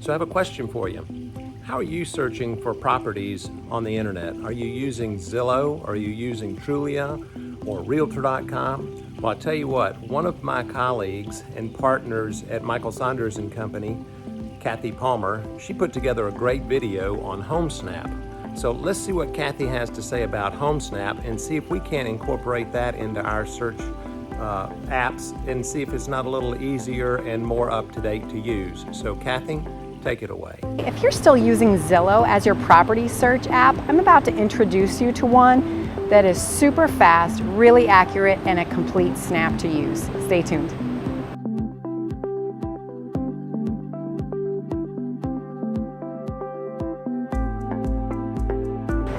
So I have a question for you. How are you searching for properties on the internet? Are you using Zillow? Are you using Trulia or Realtor.com? Well, I'll tell you what, one of my colleagues and partners at Michael Saunders Company, Cathy Palmer, she put together a great video on HomeSnap. So let's see what Cathy has to say about HomeSnap and see if we can incorporate that into our search apps and see if it's not a little easier and more up-to-date to use. So Cathy, take it away. If you're still using Zillow as your property search app, I'm about to introduce you to one that is super fast, really accurate, and a complete snap to use. Stay tuned.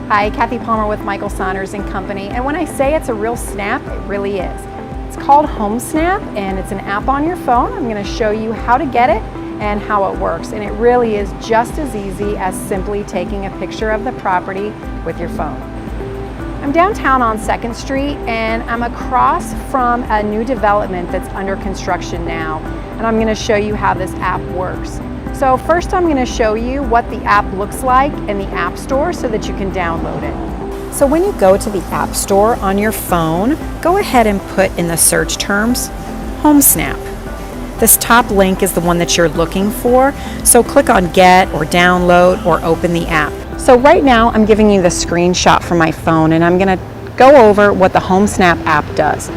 Hi, Cathy Palmer with Michael Saunders Company, and when I say it's a real snap, it really is. It's called HomeSnap, and it's an app on your phone. I'm going to show you how to get it and how it works, and it really is just as easy as simply taking a picture of the property with your phone. I'm downtown on 2nd Street, and I'm across from a new development that's under construction now, and I'm going to show you how this app works. So first I'm going to show you what the app looks like in the App Store so that you can download it. So when you go to the App Store on your phone, go ahead and put in the search terms HomeSnap. This top link is the one that you're looking for, so click on Get or Download or Open the app. So right now I'm giving you the screenshot from my phone, and I'm going to go over what the HomeSnap app does.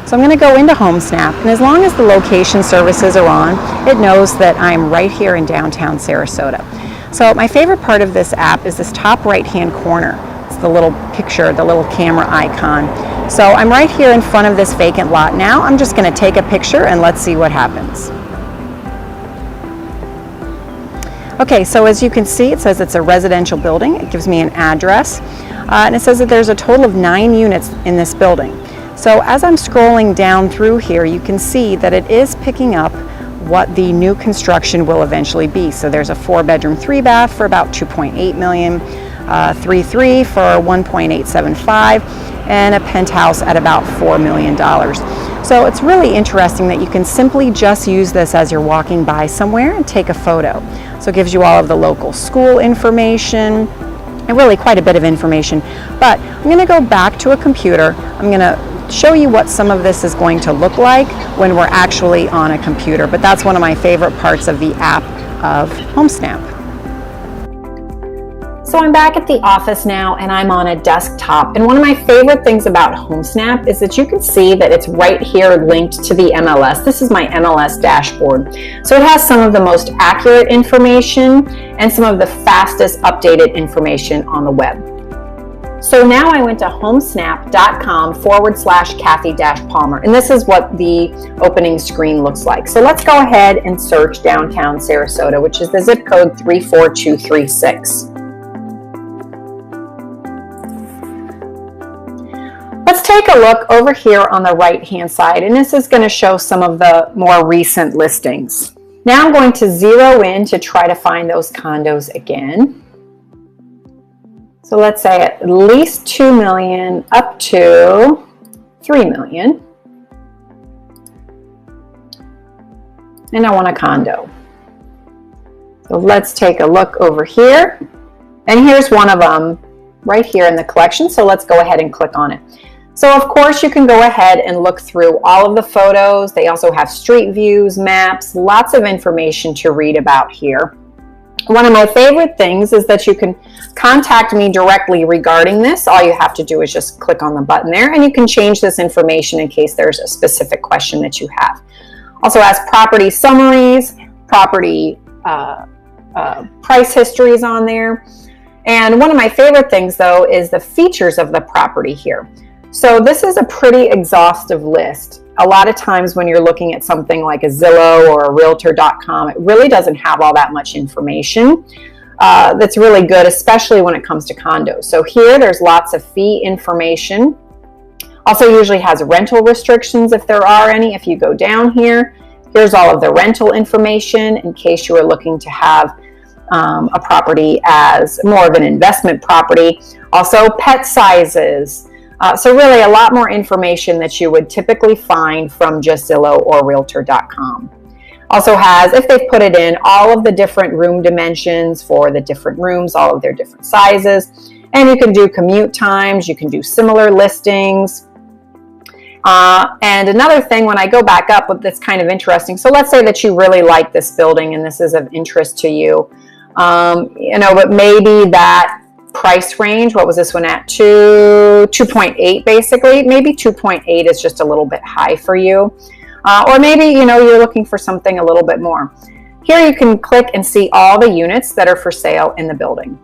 So I'm going to go into HomeSnap, and as long as the location services are on, it knows that I'm right here in downtown Sarasota. So my favorite part of this app is this top right-hand corner. It's the little picture, the little camera icon. So I'm right here in front of this vacant lot now. I'm just going to take a picture and let's see what happens. Okay, so as you can see, it says it's a residential building. It gives me an address, and it says that there's a total of 9 units in this building. So as I'm scrolling down through here, you can see that it is picking up what the new construction will eventually be. So there's a 4-bedroom, 3-bath for about $2.8 million, 3.3 for $1.875, and a penthouse at about $4 million. So it's really interesting that you can simply just use this as you're walking by somewhere and take a photo. So it gives you all of the local school information, and really quite a bit of information. But I'm going to go back to a computer. I'm going to show you what some of this is going to look like when we're actually on a computer. But that's one of my favorite parts of the app of HomeSnap. So I'm back at the office now, and I'm on a desktop, and one of my favorite things about HomeSnap is that you can see that it's right here linked to the MLS. This is my MLS dashboard. So it has some of the most accurate information and some of the fastest updated information on the web. So now I went to homesnap.com/Cathy-Palmer, and this is what the opening screen looks like. So let's go ahead and search downtown Sarasota, which is the zip code 34236. Let's take a look over here on the right-hand side, and this is going to show some of the more recent listings. Now I'm going to zero in to try to find those condos again. So let's say at least 2 million up to 3 million. And I want a condo. So let's take a look over here. And here's one of them right here in the collection. So let's go ahead and click on it. So of course you can go ahead and look through all of the photos. They also have street views, maps, lots of information to read about here. One of my favorite things is that you can contact me directly regarding this. All you have to do is just click on the button there, and you can change this information in case there's a specific question that you have. Also has property summaries, property price histories on there. And one of my favorite things though is the features of the property here. So this is a pretty exhaustive list. A lot of times when you're looking at something like a Zillow or a Realtor.com, it really doesn't have all that much information. That's really good, especially when it comes to condos. So here there's lots of fee information. Also usually has rental restrictions if there are any. If you go down here, here's all of the rental information in case you are looking to have a property as more of an investment property. Also pet sizes. So really a lot more information that you would typically find from just Zillow or Realtor.com. Also has, if they've put it in, all of the different room dimensions for the different rooms, all of their different sizes. And you can do commute times, you can do similar listings. And another thing, when I go back up, that's kind of interesting. So let's say that you really like this building and this is of interest to you. But maybe that price range, what was this one at? 2.8 basically. Maybe 2.8 is just a little bit high for you. Or maybe, you're looking for something a little bit more. Here you can click and see all the units that are for sale in the building.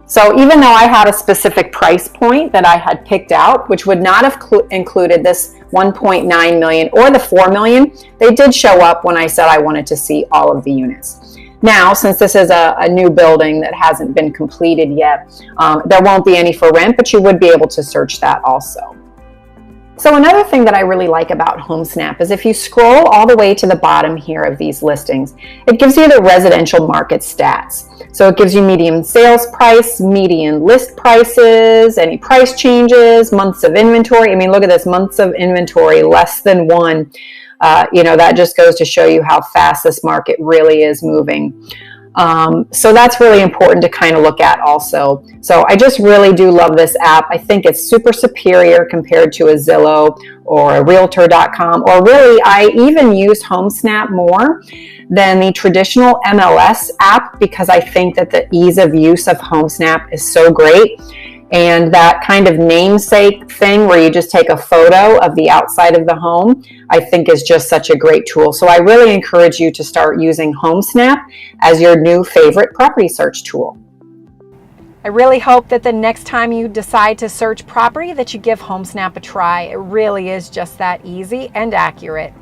So even though I had a specific price point that I had picked out, which would not have included this 1.9 million or the 4 million, they did show up when I said I wanted to see all of the units. Now, since this is a new building that hasn't been completed yet, there won't be any for rent, but you would be able to search that also. So another thing that I really like about HomeSnap is if you scroll all the way to the bottom here of these listings, it gives you the residential market stats. So it gives you median sales price, median list prices, any price changes, months of inventory. I mean, look at this, months of inventory, less than one. That just goes to show you how fast this market really is moving. So that's really important to kind of look at also. So I just really do love this app. I think it's super superior compared to a Zillow or a Realtor.com, or really I even use HomeSnap more than the traditional MLS app because I think that the ease of use of HomeSnap is so great. And that kind of namesake thing where you just take a photo of the outside of the home, I think is just such a great tool. So I really encourage you to start using HomeSnap as your new favorite property search tool. I really hope that the next time you decide to search property that you give HomeSnap a try. It really is just that easy and accurate.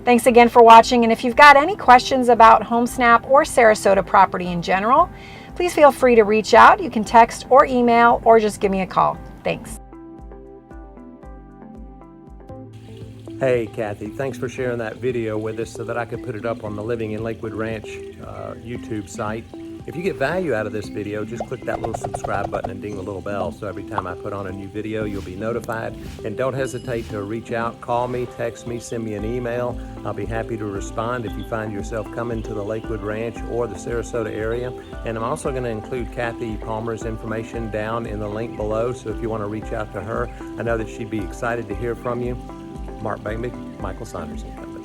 Thanks again for watching, and if you've got any questions about HomeSnap or Sarasota property in general, please feel free to reach out. You can text or email or just give me a call. Thanks. Hey Cathy, thanks for sharing that video with us so that I could put it up on the Living in Lakewood Ranch YouTube site. If you get value out of this video, just click that little subscribe button and ding the little bell so every time I put on a new video, you'll be notified. And don't hesitate to reach out, call me, text me, send me an email. I'll be happy to respond if you find yourself coming to the Lakewood Ranch or the Sarasota area. And I'm also going to include Cathy Palmer's information down in the link below, so if you want to reach out to her, I know that she'd be excited to hear from you. Mark Bainby, Michael Saunders Company.